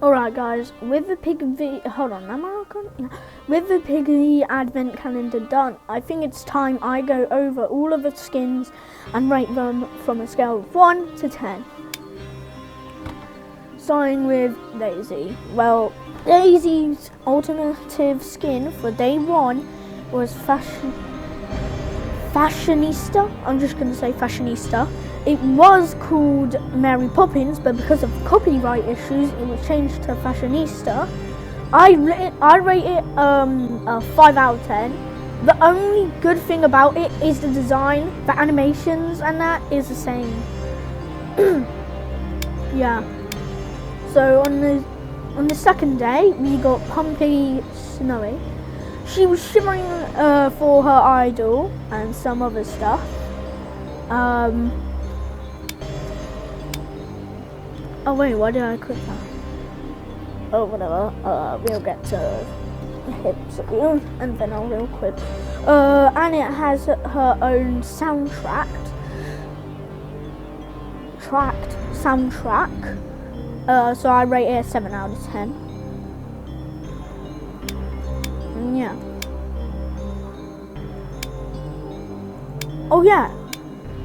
Alright guys, with the Piggy, hold on, am I recording? Yeah. With the Piggy advent calendar done, I think it's time I go over all of the skins and rate them from a scale of 1 to 10. Starting with Daisy. Well, Daisy's alternative skin for day 1 was Fashionista. I'm just going to say Fashionista. It was called Mary Poppins, but because of copyright issues, it was changed to Fashionista. I rate it a 5 out of 10. The only good thing about it is the design, the animations, and that is the same. Yeah. So on the second day, we got Pumpy Snowy. She was shimmering for her idol and some other stuff. Oh wait, why did I click that? Oh, whatever. We'll get to hips and then I'll real quick. And it has her own soundtrack. So I rate it a 7 out of 10. Yeah. Oh yeah,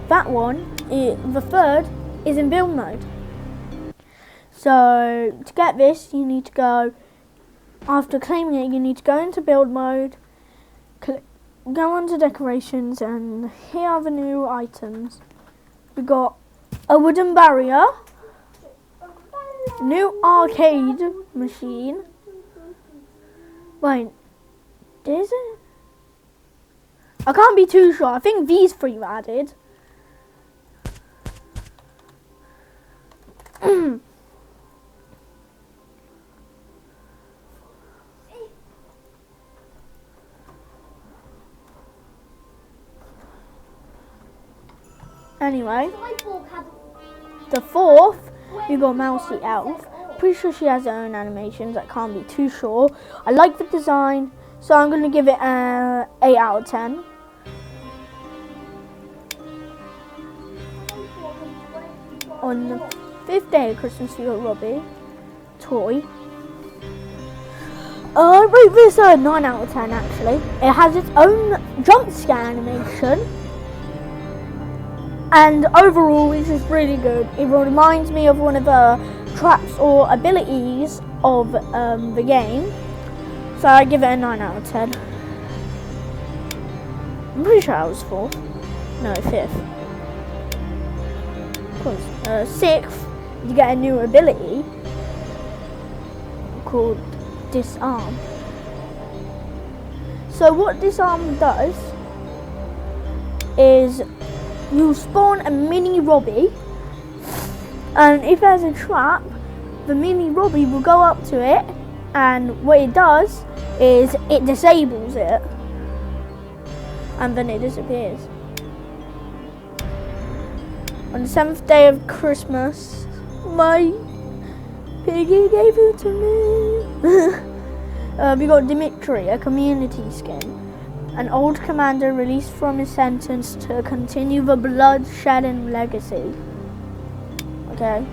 that one, the third, is in build mode. So to get this, you need to go, after claiming it, you need to go into build mode, go on to decorations, and here are the new items. We got a wooden barrier, new arcade machine. Wait, is it? I can't be too sure. I think these 3 were added. Anyway, the 4th, we got Mousy Elf. Pretty sure she has her own animations. I can't be too sure. I like the design, so I'm going to give it an 8 out of 10. On the 5th day of Christmas, we got Robbie toy. I rate this a 9 out of 10 actually. It has its own jump scare animation. And overall, it's just really good. It reminds me of one of the traps or abilities of the game. So I give it a 9 out of 10. I'm pretty sure I was 4th. No, 5th. Because 6th, you get a new ability called Disarm. So what Disarm does is you spawn a mini Robbie, and if there's a trap, the mini Robbie will go up to it, and what it does is it disables it, and then it disappears. On the 7th day of Christmas, my Piggy gave it to me. We got Dimitri, a community skin. An old commander released from his sentence to continue the blood-shedding legacy. Okay.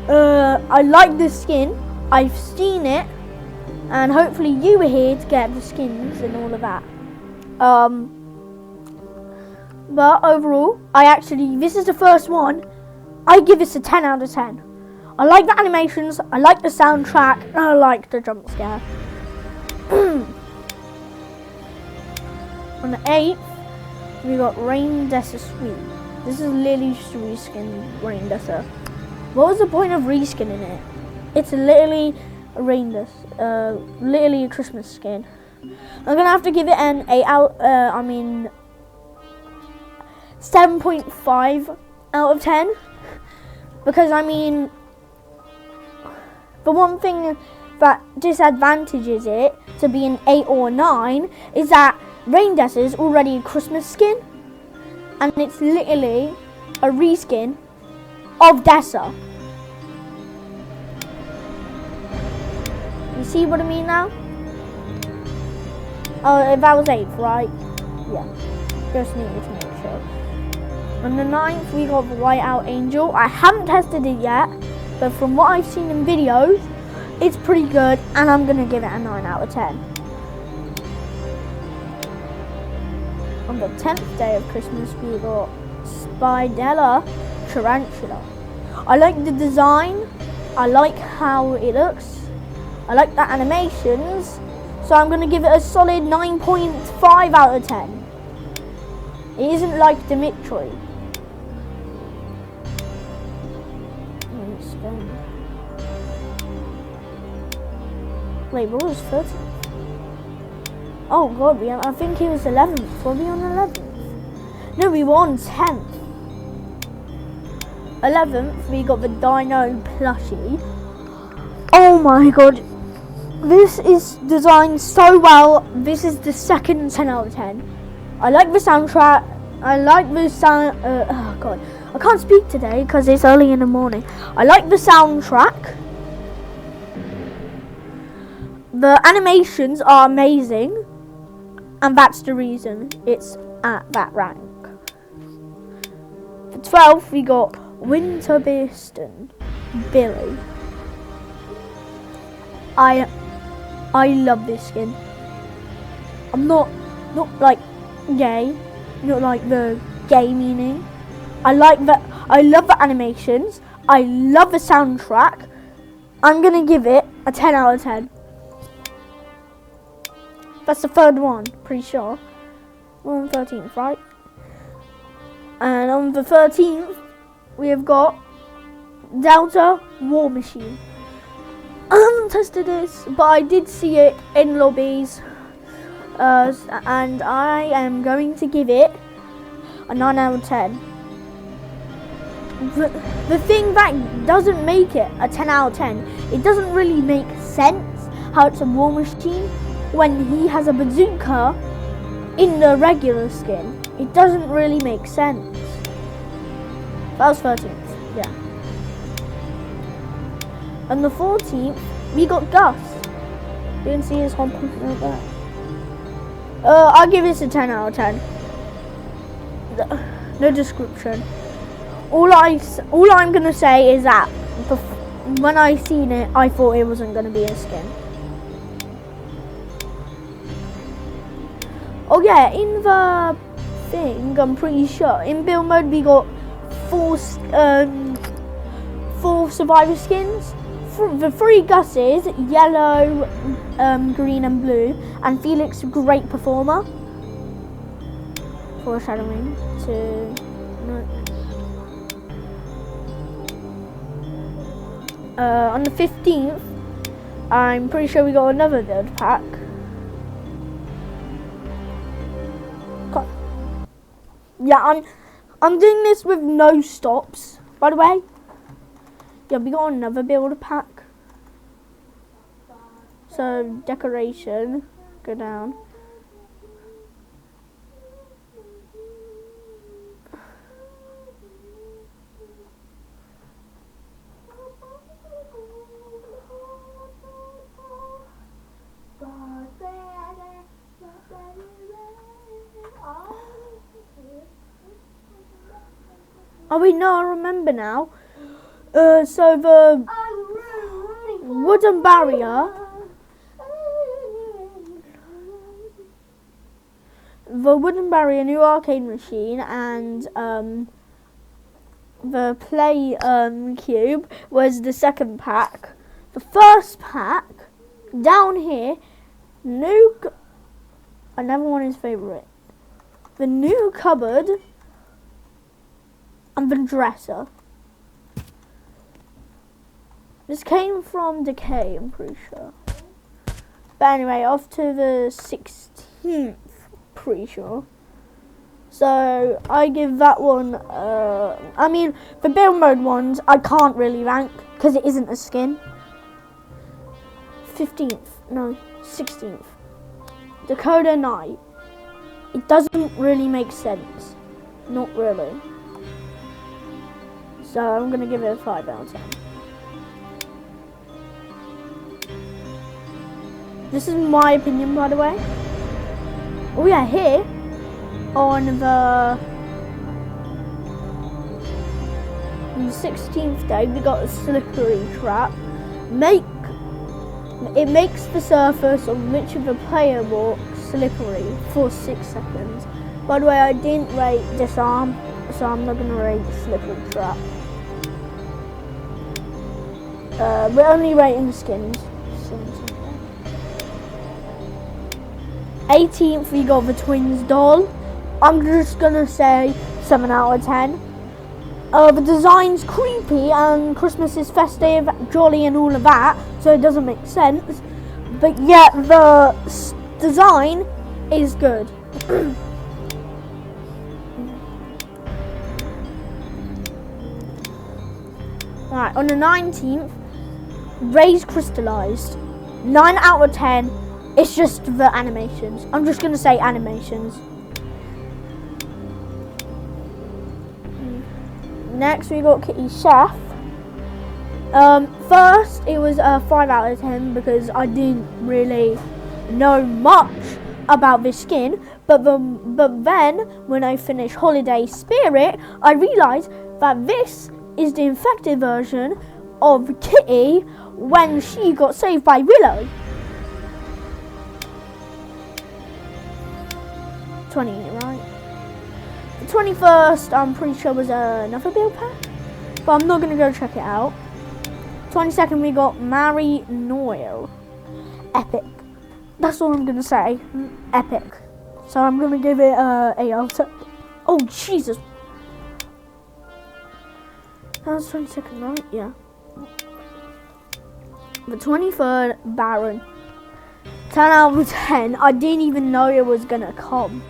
I like this skin. I've seen it. And hopefully you were here to get the skins and all of that. But overall, this is the first one. I give this a 10 out of 10. I like the animations, I like the soundtrack, and I like the jump scare. On the 8th, we got Rain Desert Sweet. This is literally just a reskin Rain Desert. What was the point of reskinning it? It's literally a literally a Christmas skin. I'm gonna have to give it an 7.5 out of 10. Because the one thing that disadvantages it to be an 8 or 9 is that Rain Desert is already a Christmas skin, and it's literally a reskin of Desert. You see what I mean now? Oh, that was 8th, right? Yeah, just needed to make sure. On the 9th, we got the Whiteout Angel. I haven't tested it yet, but from what I've seen in videos, It's pretty good, and I'm gonna give it a 9 out of 10. On the 10th day of Christmas, we got Spidella Tarantula. I like the design. I like how it looks. I like the animations. So I'm gonna give it a solid 9.5 out of 10. It isn't like Dimitri. Wait, what was 13th? Oh god, I think he was 11th. Were we on 11th? No, we were on 10th. 11th, we got the Dino plushie. Oh my god. This is designed so well. This is the second 10 out of 10. I like the soundtrack. I like the sound. Oh god, I can't speak today because it's early in the morning. I like the soundtrack. The animations are amazing, and that's the reason it's at that rank. For 12th, we got Winterbeesten Billy. I love this skin. I'm not like gay, not like the gay meaning. I love the animations. I love the soundtrack. I'm gonna give it a 10 out of 10. That's the third one, pretty sure. We're on 13th, right? And on the 13th, we have got Delta War Machine. I haven't tested this, but I did see it in lobbies. And I am going to give it a 9 out of 10. The thing that doesn't make it a 10 out of 10, it doesn't really make sense how it's a war machine when he has a bazooka in the regular skin. It doesn't really make sense. That was 13th, yeah. On the 14th, we got Gus. You can see his whole point right there. I'll give this a 10 out of 10. No description. All I'm gonna say is that when I seen it, I thought it wasn't gonna be a skin. Oh yeah, in the thing, I'm pretty sure in build mode we got four survivor skins. The 3 Gus's, yellow, green and blue, and Felix, great performer. Foreshadowing to on the 15th, I'm pretty sure we got another build pack. Yeah, I'm doing this with no stops, by the way. Yeah, we got another build pack. So decoration, go down. Oh wait, no, I remember now. So the wooden barrier, new arcade machine, and the play cube was the second pack. The first pack down here, another one is favorite. The new cupboard and the dresser. This came from Decay, I'm pretty sure. But anyway, off to the 16th, pretty sure. So I give that one, I mean, the build mode ones I can't really rank because it isn't a skin. 16th. Dakota Knight. It doesn't really make sense. Not really. So I'm going to give it a 5 out of 10. This is my opinion, by the way. Oh yeah, here on the 16th day we got a slippery trap. Make It makes the surface on which the player walks slippery for 6 seconds. By the way, I didn't rate disarm, so I'm not going to rate slippery trap. We're only rating skins. 18th, we got the twins doll. I'm just going to say 7 out of 10. The design's creepy and Christmas is festive, jolly and all of that, so it doesn't make sense. But yet the design is good. Alright, on the 19th, Ray's crystallized. 9 out of 10. It's just the animations. I'm just going to say animations. Next, we got Kitty Chef. First, it was a 5 out of 10 because I didn't really know much about this skin. But then, when I finished Holiday Spirit, I realised that this is the infected version of Kitty when she got saved by Willow. 20, right? The 21st, I'm pretty sure was another build pack, but I'm not going to go check it out. 22nd, we got Mary Noel. Epic. That's all I'm going to say. Epic. So I'm going to give it a 8 out of 10. Oh, Jesus. That was 22nd, right? Yeah. The 23rd, Baron. 10 out of 10. I didn't even know it was going to come.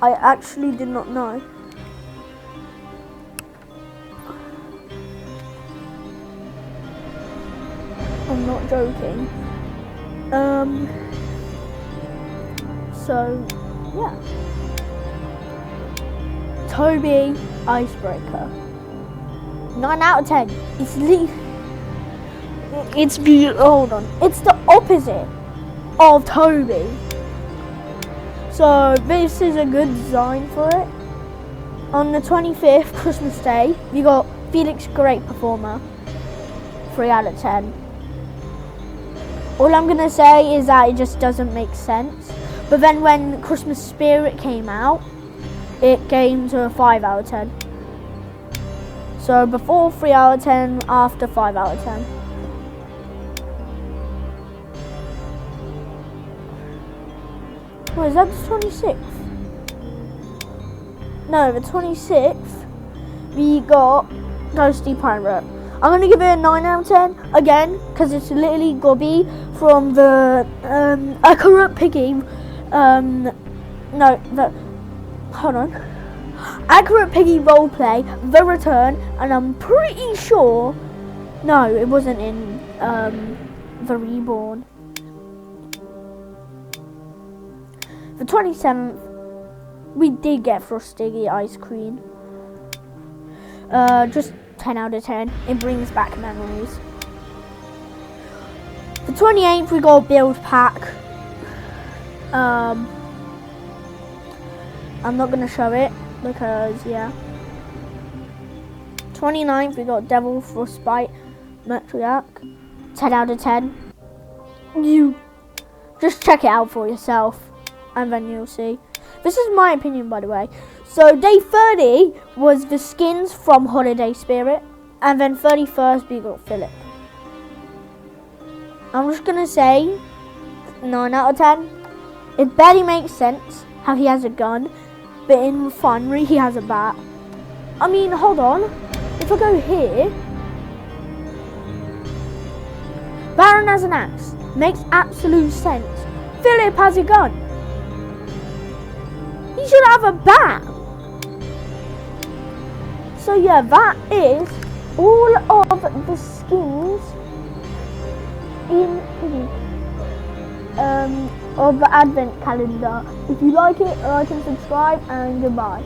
I actually did not know. I'm not joking. So, yeah. Toby Icebreaker. 9 out of 10. It's the opposite of Toby. So this is a good design for it. On the 25th, Christmas Day, we got Felix Great Performer. 3 out of 10. All I'm going to say is that it just doesn't make sense. But then when Christmas Spirit came out, it came to a 5 out of 10. So before 3 out of 10, after 5 out of 10. What is that, the 26th? No, the 26th, we got Ghosty Pirate. I'm going to give it a 9 out of 10, again, because it's literally Gobby from the Accurate Piggy, Accurate Piggy Roleplay, The Return, and I'm pretty sure, no, it wasn't in The Reborn. The 27th, we did get Frosty Ice Cream. Just 10 out of 10. It brings back memories. The 28th, we got a build pack. I'm not going to show it because, yeah. 29th, we got Devil Frostbite Matriarch. 10 out of 10. You just check it out for yourself. And then you'll see. This is my opinion, by the way. So day 30 was the skins from Holiday Spirit. And then 31st we got Philip. I'm just going to say 9 out of 10. It barely makes sense how he has a gun. But in Refinery he has a bat. I mean, hold on. If I go here. Baron has an axe. Makes absolute sense. Philip has a gun. He should have a bat. So yeah, that is all of the skins in of the advent calendar. If you like it, like and subscribe, and goodbye.